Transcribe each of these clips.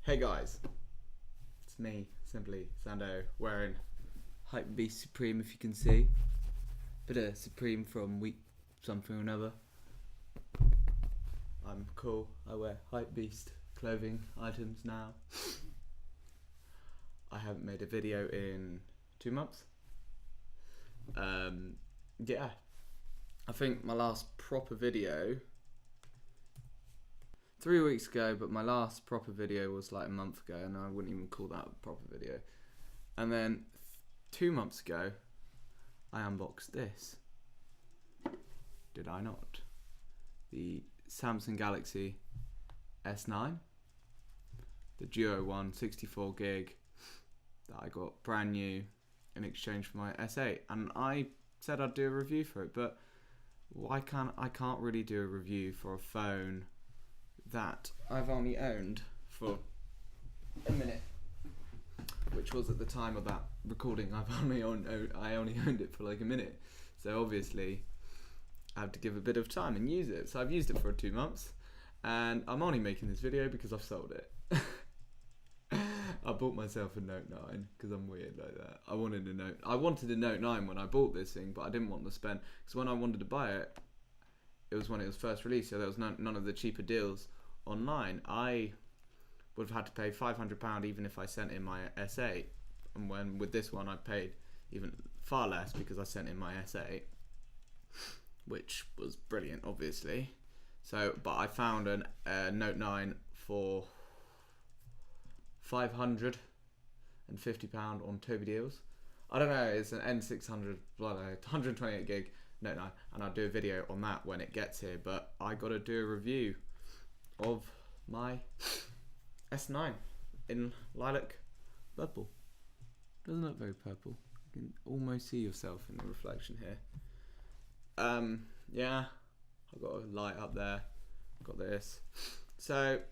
Hey guys, it's me, simply Sando, wearing Hypebeast Supreme, if you can see. Bit of Supreme from week something or another. I'm cool, I wear Hypebeast clothing items now. I haven't made a video in 2 months. Yeah, I think my last proper video 3 weeks ago, but my last proper video was like a month ago, and I wouldn't even call that a proper video. And then 2 months ago, I unboxed this. Did I not? The Samsung Galaxy S9, the Duo one 64 gig that I got brand new in exchange for my S8, and I said I'd do a review for it, but I can't really do a review for a phone that I've only owned for a minute, which was at the time of that recording. I only owned it for like a minute, so obviously I have to give a bit of time and use it. So I've used it for 2 months, and I'm only making this video because I've sold it. I bought myself a Note 9 because I'm weird like that. I wanted a Note 9 when I bought this thing, but I didn't want to spend, because when I wanted to buy it, it was when it was first released, so there was none of the cheaper deals online. I would have had to pay £500 even if I sent in my S8, and when with this one I paid even far less because I sent in my S8, which was brilliant, obviously. So, but I found a Note 9 for £550 on Toby Deals. I don't know, it's an N600, 128 gig Note 9, and I'll do a video on that when it gets here, but I gotta do a review of my S9 in lilac purple. Doesn't look very purple. You can almost see yourself in the reflection here. Yeah, I've got a light up there, got this. So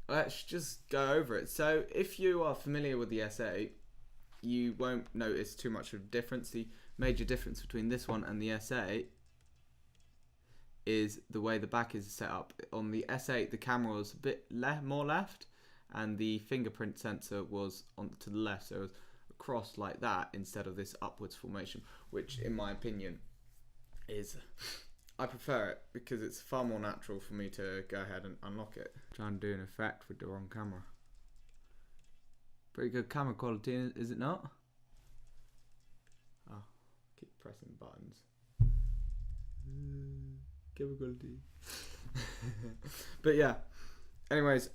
let's just go over it. So if you are familiar with the S8, you won't notice too much of a difference. The major difference between this one and the S8 is the way the back is set up. On the S8, the camera was a bit more left, and the fingerprint sensor was on to the left, so it was across like that instead of this upwards formation, which in my opinion is, I prefer it because it's far more natural for me to go ahead and unlock it. Trying to do an effect with the wrong camera. Pretty good camera quality, is it not? Oh, keep pressing buttons. Camera quality. But yeah, anyways,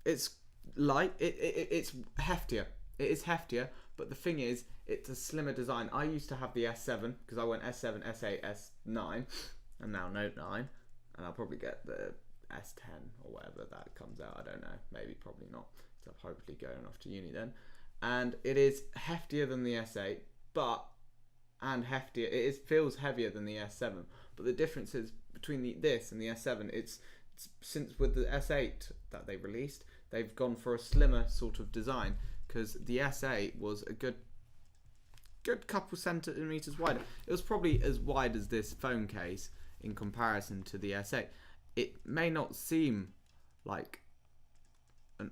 it's light, it's heftier. It is heftier, but the thing is, it's a slimmer design. I used to have the S7, because I went S7, S8, S9, and now Note 9, and I'll probably get the S10 or whatever that comes out. I don't know, maybe, probably not, so I'll hopefully going off to uni then. And it is heftier than the S8, it feels heavier than the S7, but the difference is between this and the S7, it's since with the S8 that they released, they've gone for a slimmer sort of design, because the S8 was a good couple centimeters wider. It was probably as wide as this phone case in comparison to the S8. It may not seem like an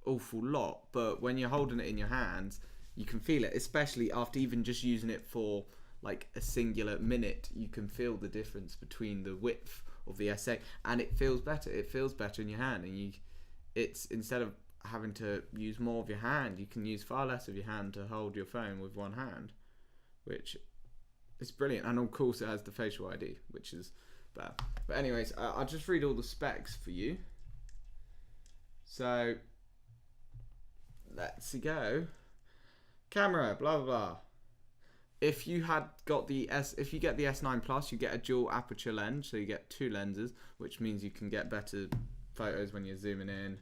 awful lot, but when you're holding it in your hands, you can feel it, especially after even just using it for like a singular minute. You can feel the difference between the width of the S8, and it feels better. It feels better in your hand, and it's instead of having to use more of your hand, you can use far less of your hand to hold your phone with one hand, which is brilliant. And of course it has the facial ID, which is better. But anyways, I'll just read all the specs for you. So let's go. Camera, blah blah blah. If you get the S9 Plus, you get a dual aperture lens, so you get 2 lenses, which means you can get better photos when you're zooming in.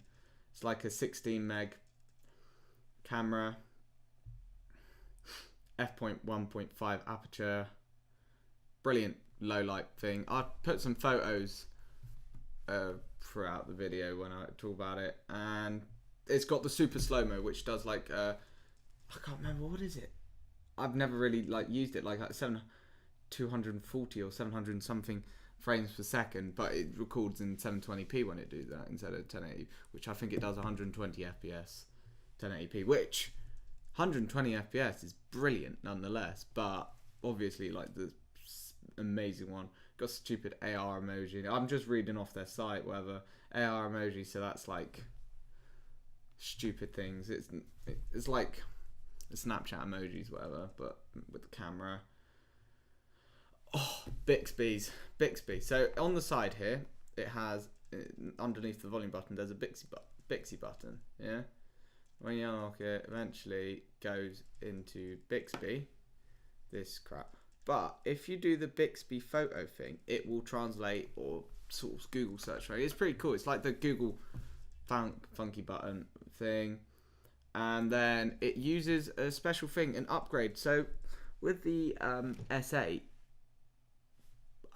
It's like a 16 meg camera, f1.5 aperture, brilliant low light thing. I'll put some photos throughout the video when I talk about it, and it's got the super slow-mo, which does like I can't remember, what is it? I've never really like used it, like 240 or 700 something frames per second, but it records in 720p when it do that instead of 1080, which I think it does 120 FPS 1080p, which 120 FPS is brilliant nonetheless, but obviously like the amazing one got stupid AR emoji. I'm just reading off their site, whatever, AR emoji, so that's like stupid things. It's like Snapchat emojis, whatever, but with the camera. Oh, Bixby. So on the side here, it has underneath the volume button, there's a Bixby button. Yeah, when you unlock it, eventually goes into Bixby. This crap. But if you do the Bixby photo thing, it will translate or sort of Google search. Right? It's pretty cool. It's like the Google funky button thing, and then it uses a special thing, an upgrade. So with the S8.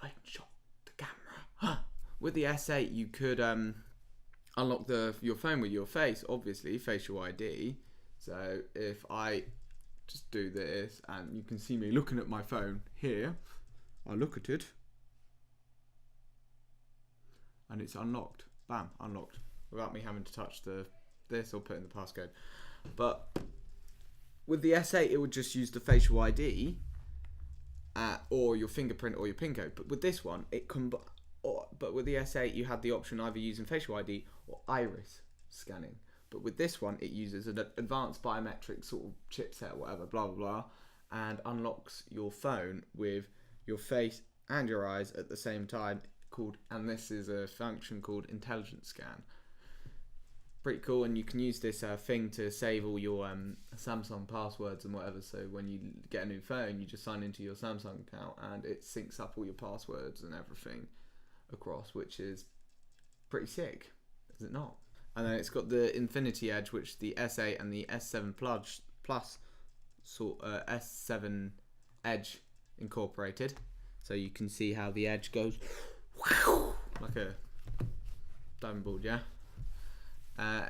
I shot the camera. With the S8, you could unlock your phone with your face, obviously, facial ID. So if I just do this, and you can see me looking at my phone here, I look at it, and it's unlocked. Bam, unlocked, without me having to touch this or put in the passcode. But with the S8, it would just use the facial ID. Or your fingerprint or your PIN code, but with this one, but with the S8, you had the option either using facial ID or iris scanning. But with this one, it uses an advanced biometric sort of chipset, or whatever, blah blah blah, and unlocks your phone with your face and your eyes at the same time. And this is a function called intelligent scan. Pretty cool, and you can use this thing to save all your Samsung passwords and whatever. So when you get a new phone, you just sign into your Samsung account, and it syncs up all your passwords and everything across, which is pretty sick, is it not? And then it's got the Infinity Edge, which the S8 and the S7 Plus S7 Edge incorporated. So you can see how the edge goes like a diamond board, yeah.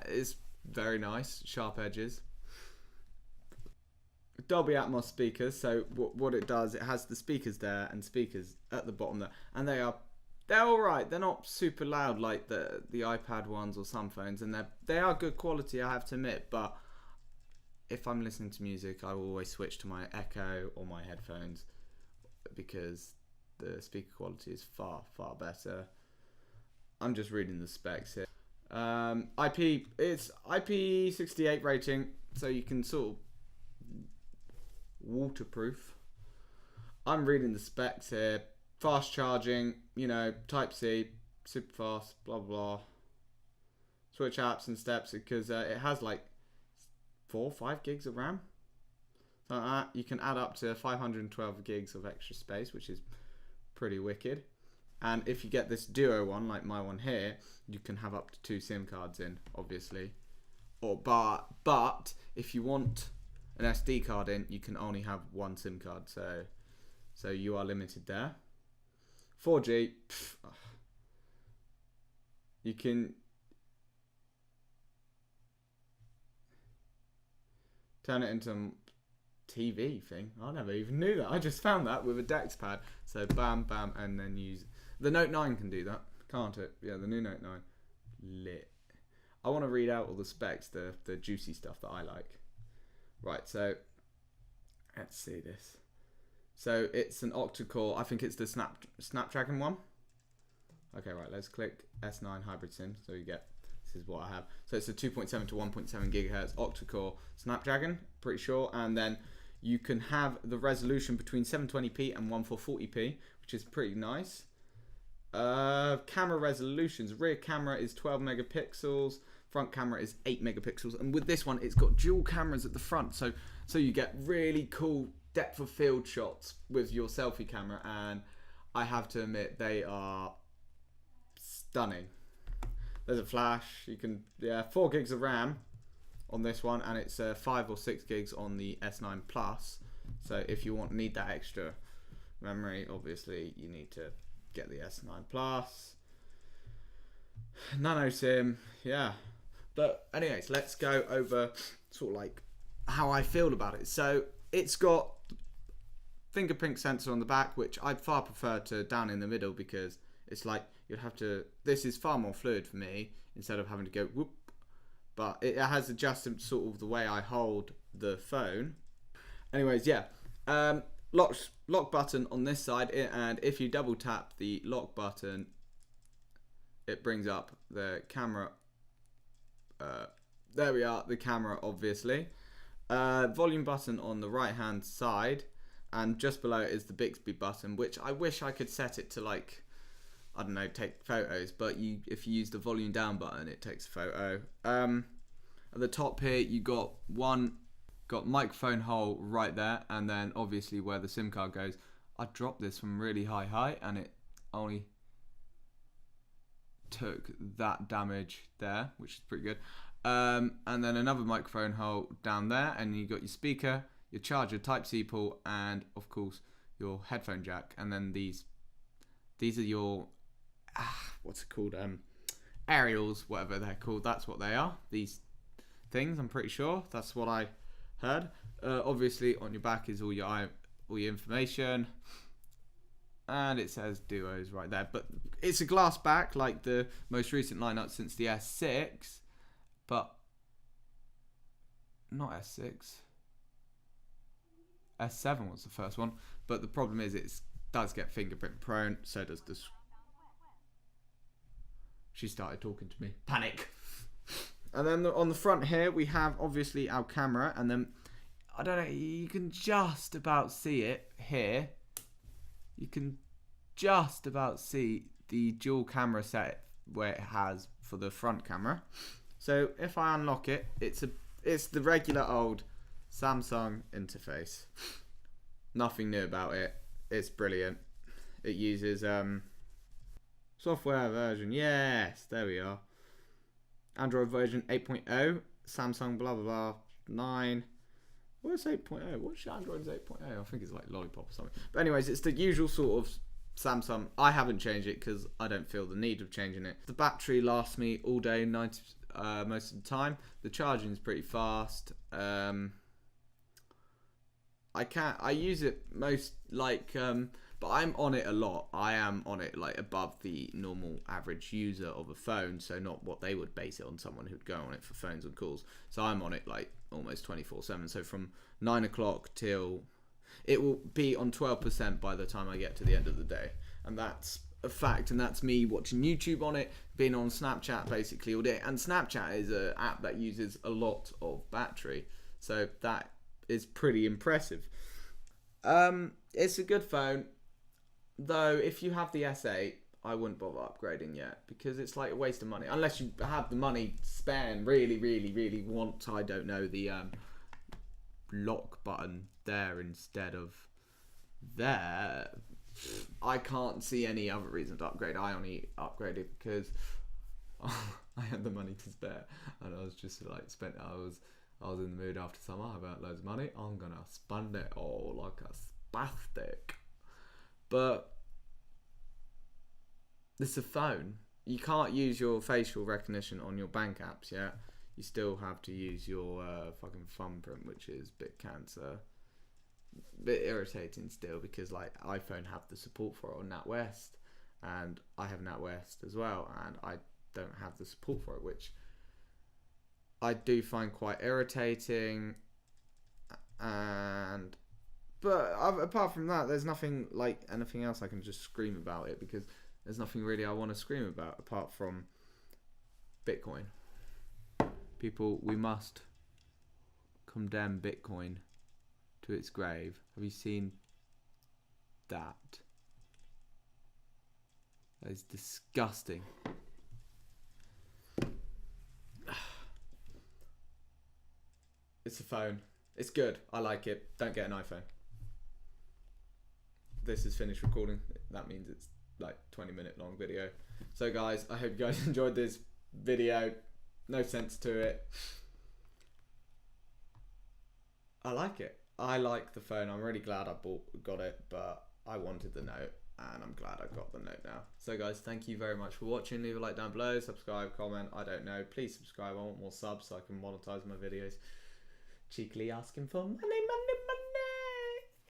It's very nice, sharp edges. Dolby Atmos speakers. So what it does, it has the speakers there and speakers at the bottom there, and they're all right. They're not super loud like the iPad ones or some phones, and they are good quality, I have to admit. But if I'm listening to music, I will always switch to my Echo or my headphones because the speaker quality is far better. I'm just reading the specs here. It's IP68 rating, so you can sort of waterproof. I'm reading the specs here. Fast charging, Type C, super fast, blah blah. Switch apps and steps, because it has like 4-5 gigs of RAM. So you can add up to 512 gigs of extra space, which is pretty wicked. And if you get this Duo one, like my one here, you can have up to 2 SIM cards in, obviously. But if you want an SD card in, you can only have 1 SIM card. So you are limited there. 4G, you can turn it into a TV thing. I never even knew that. I just found that with a DeX pad. So bam, and then use the Note 9 can do that, can't it? Yeah, the new Note 9. Lit. I want to read out all the specs, the juicy stuff that I like. Right, so let's see this. So it's an octa-core. I think it's the Snapdragon one. Okay, right, let's click S9 hybrid SIM. So you get, this is what I have. So it's a 2.7 to 1.7 gigahertz octa-core Snapdragon, pretty sure. And then you can have the resolution between 720p and 1440p, which is pretty nice. Camera resolutions. Rear camera is 12 megapixels. Front camera is 8 megapixels. And with this one, it's got dual cameras at the front. So you get really cool depth of field shots with your selfie camera. And I have to admit, they are stunning. There's a flash. You can, 4 gigs of RAM on this one. And it's 5 or 6 gigs on the S9 Plus. So if you need that extra memory, obviously you need to get the S9 Plus. Nano SIM, yeah. But anyways, let's go over sort of like how I feel about it. So it's got fingerprint sensor on the back, which I'd far prefer to down in the middle, because it's like you'd have to, this is far more fluid for me instead of having to go whoop, but it has adjusted sort of the way I hold the phone. Anyways, yeah, lock button on this side, and if you double tap the lock button, it brings up the camera. There we are, the camera, obviously. Volume button on the right hand side, and just below it is the Bixby button, which I wish I could set it to, like, I don't know, take photos, but if you use the volume down button, it takes a photo. At the top here, you got microphone hole right there, and then obviously where the SIM card goes. I dropped this from really high height, and it only took that damage there, which is pretty good. And then another microphone hole down there, and you got your speaker, your charger, Type-C port, and of course your headphone jack. And then these are your what's it called, aerials, whatever they're called. That's what they are, these things. I'm pretty sure that's what I heard. Obviously on your back is all your information, and it says Duos right there, but it's a glass back like the most recent lineup since the S6, but not S6. S7 was the first one, but the problem is it does get fingerprint prone, so does this. She started talking to me. Panic. And then on the front here, we have obviously our camera, and then, I don't know, you can just about see it here. You can just about see the dual camera set where it has for the front camera. So if I unlock it, it's the regular old Samsung interface. Nothing new about it. It's brilliant. It uses software version. Yes, there we are. Android version 8.0. Samsung blah blah blah 9. What's 8.0? What's Android's 8.0? I think it's like Lollipop or something. But anyways, it's the usual sort of Samsung. I haven't changed it because I don't feel the need of changing it. The battery lasts me all day, most of the time. The charging is pretty fast. I use it most but I'm on it a lot. I am on it like above the normal average user of a phone, so not what they would base it on, someone who'd go on it for phones and calls. So I'm on it like almost 24/7. So from 9 o'clock till it will be on 12% by the time I get to the end of the day, and that's a fact. And that's me watching YouTube on it, being on Snapchat basically all day. And Snapchat is an app that uses a lot of battery, so that is pretty impressive. It's a good phone, though. If you have the S8, I wouldn't bother upgrading yet, because it's like a waste of money unless you have the money spare and really want, I don't know, the lock button there instead of there. I can't see any other reason to upgrade. I only upgraded because I had the money to spare, and I was just like I was in the mood after summer. I've got loads of money. I'm gonna spend it all like a spastic. But this is a phone. You can't use your facial recognition on your bank apps yet. You still have to use your fucking thumbprint, which is a bit cancer. Bit irritating still, because like iPhone have the support for it on NatWest, and I have NatWest as well, and I don't have the support for it, which I do find quite irritating. But apart from that, there's nothing like anything else I can just scream about it, because there's nothing really I want to scream about apart from Bitcoin. People, we must condemn Bitcoin to its grave. Have you seen that? That is disgusting. It's a phone. It's good. I like it. Don't get an iPhone. This is finished recording. That means it's like 20-minute long video. So guys, I hope you guys enjoyed this video. No sense to it. I like it. I like the phone. I'm really glad I got it, but I wanted the Note, and I'm glad I got the Note now. So guys, thank you very much for watching. Leave a like down below, subscribe, comment, I don't know. Please subscribe. I want more subs so I can monetize my videos. Cheekily asking for money.